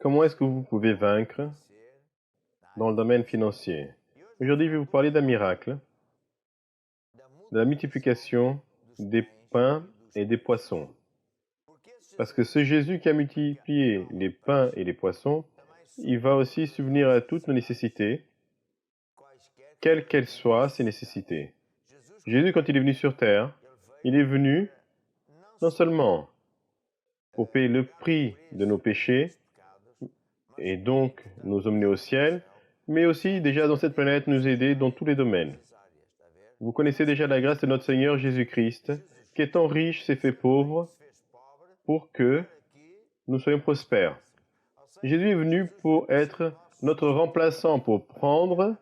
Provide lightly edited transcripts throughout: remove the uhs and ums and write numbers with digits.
Comment est-ce que vous pouvez vaincre dans le domaine financier? Aujourd'hui, je vais vous parler d'un miracle, de la multiplication des pains et des poissons. Parce que ce Jésus qui a multiplié les pains et les poissons, il va aussi subvenir à toutes nos nécessités, quelles qu'elles soient ces nécessités. Jésus, quand il est venu sur terre, il est venu non seulement pour payer le prix de nos péchés et donc nous emmener au ciel, mais aussi déjà dans cette planète nous aider dans tous les domaines. Vous connaissez déjà la grâce de notre Seigneur Jésus-Christ, qui étant riche s'est fait pauvre pour que nous soyons prospères. Jésus est venu pour être notre remplaçant, pour prendre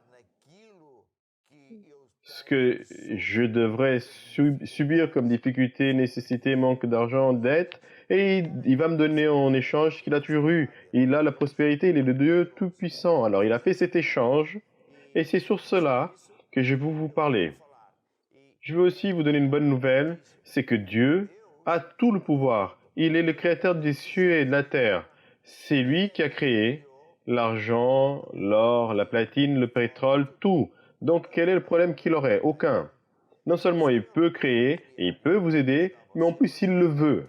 ce que je devrais subir comme difficulté, nécessité, manque d'argent, dette, et il va me donner en échange ce qu'il a toujours eu. Il a la prospérité, il est le Dieu Tout-Puissant. Alors il a fait cet échange, et c'est sur cela que je veux vous parler. Je veux aussi vous donner une bonne nouvelle, c'est que Dieu a tout le pouvoir. Il est le créateur des cieux et de la terre. C'est lui qui a créé l'argent, l'or, la platine, le pétrole, tout. Donc quel est le problème qu'il aurait? Aucun. Non seulement il peut créer et il peut vous aider, mais en plus il le veut.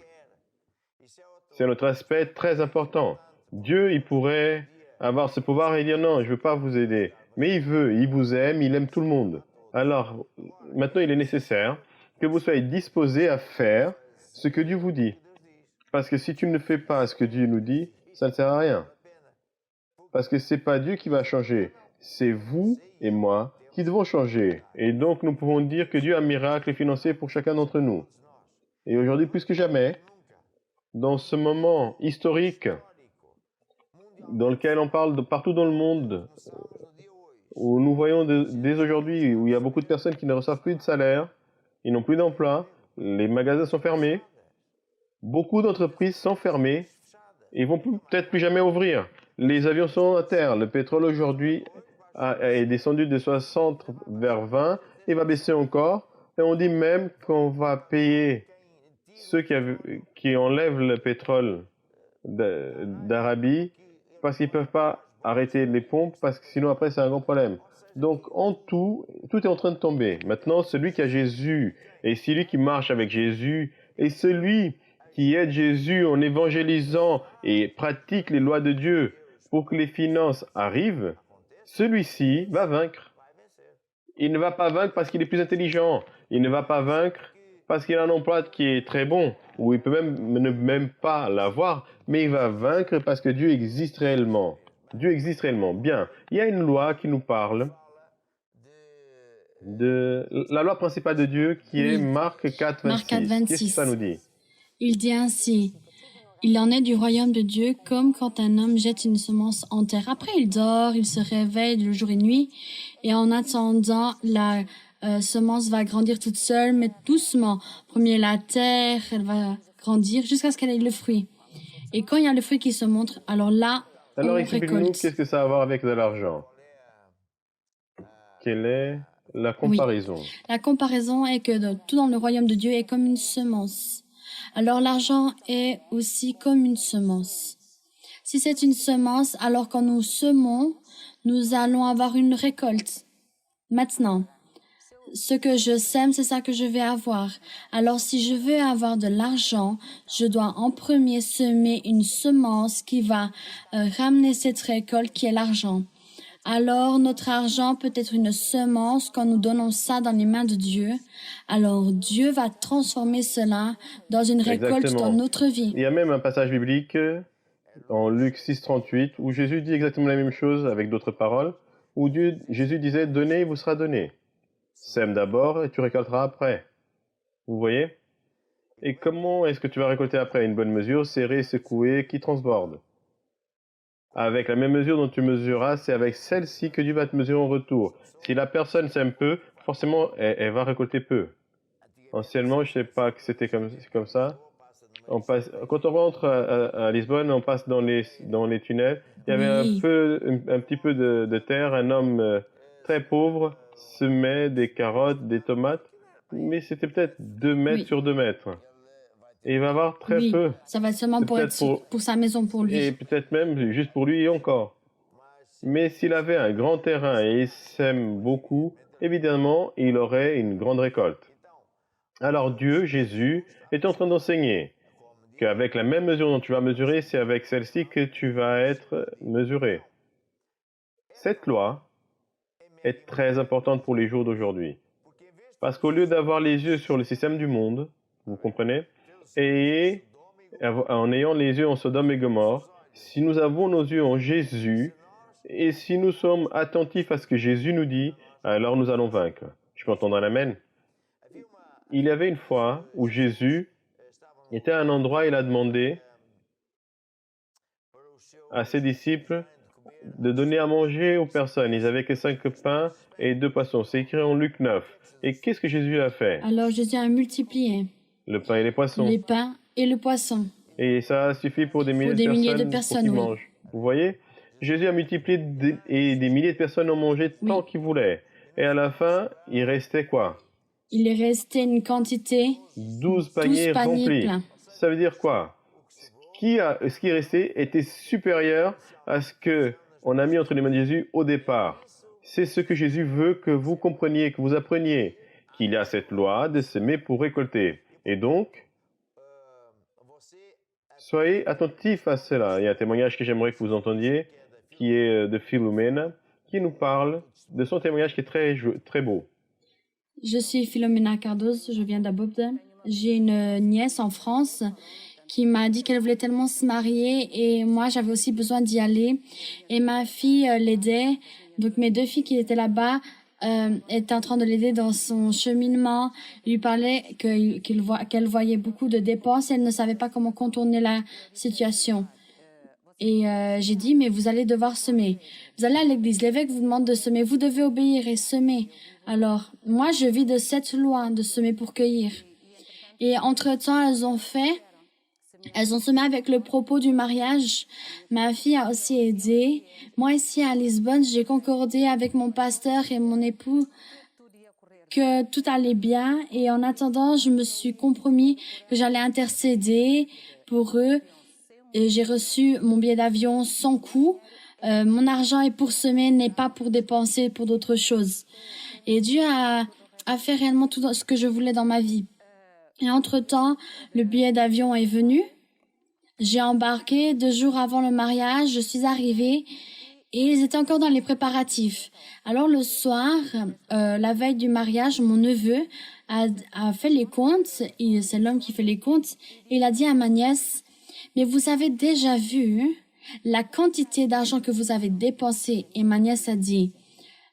C'est notre aspect très important. Dieu, il pourrait avoir ce pouvoir et dire non, je ne veux pas vous aider. Mais il veut, il vous aime, il aime tout le monde. Alors, maintenant, il est nécessaire que vous soyez disposés à faire ce que Dieu vous dit. Parce que si tu ne fais pas ce que Dieu nous dit, ça ne sert à rien. Parce que ce n'est pas Dieu qui va changer, c'est vous et moi qui devons changer. Et donc, nous pouvons dire que Dieu a un miracle financier pour chacun d'entre nous. Et aujourd'hui, plus que jamais, dans ce moment historique dans lequel on parle de partout dans le monde, où nous voyons dès aujourd'hui, où il y a beaucoup de personnes qui ne reçoivent plus de salaire, ils n'ont plus d'emploi, les magasins sont fermés, beaucoup d'entreprises sont fermées et vont peut-être plus jamais ouvrir. Les avions sont à terre, le pétrole aujourd'hui est descendu de 60 vers 20 et va baisser encore. Et on dit même qu'on va payer ceux qui enlèvent le pétrole d'Arabie parce qu'ils ne peuvent pas arrêter les pompes parce que sinon après c'est un grand problème. Donc en tout est en train de tomber. Maintenant, celui qui a Jésus et celui qui marche avec Jésus et celui qui aide Jésus en évangélisant et pratique les lois de Dieu pour que les finances arrivent, celui-ci va vaincre. Il ne va pas vaincre parce qu'il est plus intelligent. Il ne va pas vaincre parce qu'il a un emploi qui est très bon, ou il peut même pas l'avoir, mais il va vaincre parce que Dieu existe réellement. Dieu existe réellement. Bien, il y a une loi qui nous parle de la loi principale de Dieu qui est Oui, Marc 4, Marc 4, 26. Qu'est-ce que ça 26. nous dit? Il dit ainsi, il en est du royaume de Dieu comme quand un homme jette une semence en terre. Après, il dort, il se réveille le jour et nuit, et en attendant, la semence va grandir toute seule, mais doucement. Premier la terre, elle va grandir jusqu'à ce qu'elle ait le fruit. Et quand il y a le fruit qui se montre, alors là, Alors on explique-nous, récolte. qu'est-ce que ça a à voir avec de l'argent? Quelle est la Oui. comparaison? La comparaison est que tout dans le royaume de Dieu est comme une semence. Alors l'argent est aussi comme une semence. Si c'est une semence, alors quand nous semons, nous allons avoir une récolte. Maintenant, ce que je sème, c'est ça que je vais avoir. Alors si je veux avoir de l'argent, je dois en premier semer une semence qui va ramener cette récolte qui est l'argent. Alors notre argent peut être une semence quand nous donnons ça dans les mains de Dieu. Alors Dieu va transformer cela dans une récolte dans Exactement. notre vie. Il y a même un passage biblique en Luc 6, 38, où Jésus dit exactement la même chose avec d'autres paroles, où Jésus disait « Donnez, il vous sera donné. Sème d'abord et tu récolteras après. » Vous voyez? Et comment est-ce que tu vas récolter après? Une bonne mesure, serrée, secouée, qui transborde. Avec la même mesure dont tu mesureras, c'est avec celle-ci que Dieu va te mesurer en retour. Si la personne sème peu, forcément, elle va récolter peu. Anciennement, je ne sais pas que c'était comme ça. Quand on rentre à Lisbonne, on passe dans les tunnels. Il y avait Oui, un petit peu de terre. Un homme très pauvre semait des carottes, des tomates, mais c'était peut-être 2 mètres oui. sur 2 mètres. Et il va avoir très Oui, peu. ça va être seulement C'est pour peut-être pour... pour sa maison, pour Et lui. peut-être même juste pour lui et encore. Mais s'il avait un grand terrain et il sème beaucoup, évidemment, il aurait une grande récolte. Alors Dieu, Jésus, est en train d'enseigner qu'avec la même mesure dont tu vas mesurer, c'est avec celle-ci que tu vas être mesuré. Cette loi est très importante pour les jours d'aujourd'hui. Parce qu'au lieu d'avoir les yeux sur le système du monde, vous comprenez, et en ayant les yeux en Sodome et Gomorre, si nous avons nos yeux en Jésus, et si nous sommes attentifs à ce que Jésus nous dit, alors nous allons vaincre. Je peux entendre un amen. Il y avait une fois où Jésus était à un endroit, il a demandé à ses disciples de donner à manger aux personnes. Ils avaient que 5 pains et 2 poissons. C'est écrit en Luc 9. Et qu'est-ce que Jésus a fait? Alors Jésus a multiplié Le pain et les poissons. les pains et le poisson Et ça suffit pour des milliers pour de des milliers de personnes pour personnes, qu'ils oui. mangent. Vous voyez? Jésus a multiplié et des milliers de personnes ont mangé tant Oui. qu'ils voulaient. Et à la fin, il restait quoi? Il est resté une quantité 12 12 paniers paniers remplis. pleins. Ça veut dire quoi? Ce qui restait était supérieur à ce que on a mis entre les mains de Jésus au départ. C'est ce que Jésus veut que vous compreniez, que vous appreniez, qu'il y a cette loi de semer pour récolter. Et donc, soyez attentifs à cela. Il y a un témoignage que j'aimerais que vous entendiez, qui est de Philomène, qui nous parle de son témoignage qui est très beau. Je suis Philomena Cardoz, je viens d'Abobda. J'ai une nièce en France qui m'a dit qu'elle voulait tellement se marier et moi j'avais aussi besoin d'y aller. Et ma fille l'aidait. Donc mes deux filles qui étaient là-bas étaient en train de l'aider dans son cheminement, lui parlait qu'elle voyait beaucoup de dépenses et elle ne savait pas comment contourner la situation. Et j'ai dit, mais vous allez devoir semer. Vous allez à l'église, l'évêque vous demande de semer, vous devez obéir et semer. Alors, moi, je vis de cette loi de semer pour cueillir. Et entre-temps, elles ont semé avec le propos du mariage. Ma fille a aussi aidé. Moi, ici à Lisbonne, j'ai concordé avec mon pasteur et mon époux que tout allait bien. Et en attendant, je me suis compromis que j'allais intercéder pour eux. Et j'ai reçu mon billet d'avion sans coût. Mon argent est pour semer, n'est pas pour dépenser pour d'autres choses. Et Dieu a fait réellement tout ce que je voulais dans ma vie. Et entre-temps, le billet d'avion est venu. J'ai embarqué 2 jours avant le mariage. Je suis arrivée et ils étaient encore dans les préparatifs. Alors le soir, la veille du mariage, mon neveu a fait les comptes. C'est l'homme qui fait les comptes. Et il a dit à ma nièce, mais vous avez déjà vu la quantité d'argent que vous avez dépensé. Et ma nièce a dit,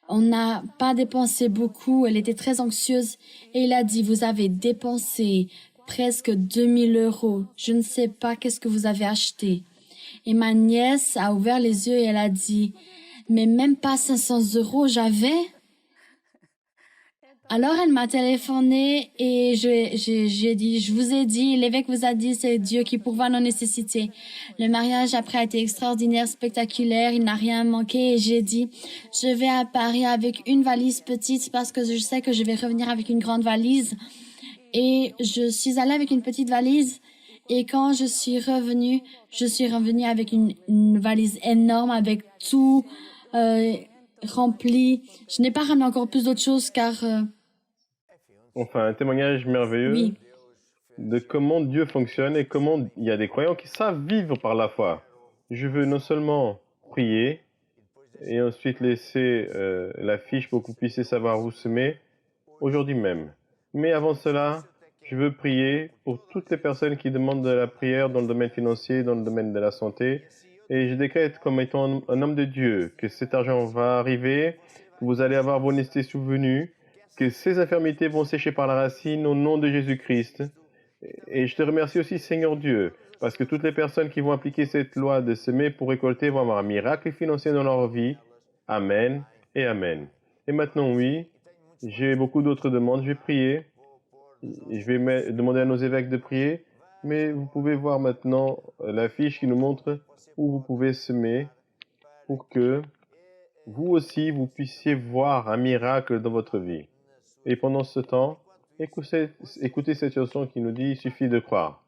on n'a pas dépensé beaucoup. Elle était très anxieuse. Et il a dit, vous avez dépensé presque 2000 euros. Je ne sais pas qu'est-ce que vous avez acheté. Et ma nièce a ouvert les yeux et elle a dit, mais même pas 500 euros j'avais. Alors elle m'a téléphoné et j'ai dit, je vous ai dit, l'évêque vous a dit, c'est Dieu qui pourvoit nos nécessités. Le mariage après a été extraordinaire, spectaculaire, il n'a rien manqué et j'ai dit, je vais à Paris avec une valise petite parce que je sais que je vais revenir avec une grande valise. Et je suis allée avec une petite valise et quand je suis revenue avec une valise énorme avec tout rempli. Je n'ai pas ramené encore plus d'autres choses car... Enfin, un témoignage merveilleux Oui. de comment Dieu fonctionne et comment il y a des croyants qui savent vivre par la foi. Je veux non seulement prier et ensuite laisser la fiche pour que vous puissiez savoir où semer aujourd'hui même. Mais avant cela, je veux prier pour toutes les personnes qui demandent de la prière dans le domaine financier, dans le domaine de la santé. Et je décrète comme étant un homme de Dieu que cet argent va arriver, que vous allez avoir vos nécessités souvenues, que ces infirmités vont sécher par la racine au nom de Jésus-Christ. Et je te remercie aussi, Seigneur Dieu, parce que toutes les personnes qui vont appliquer cette loi de semer pour récolter vont avoir un miracle financier dans leur vie. Amen et Amen. Et maintenant, oui, j'ai beaucoup d'autres demandes. Je vais prier. Je vais demander à nos évêques de prier. Mais vous pouvez voir maintenant la fiche qui nous montre où vous pouvez semer pour que vous aussi, vous puissiez voir un miracle dans votre vie. Et pendant ce temps, écoutez cette chanson qui nous dit « Il suffit de croire ».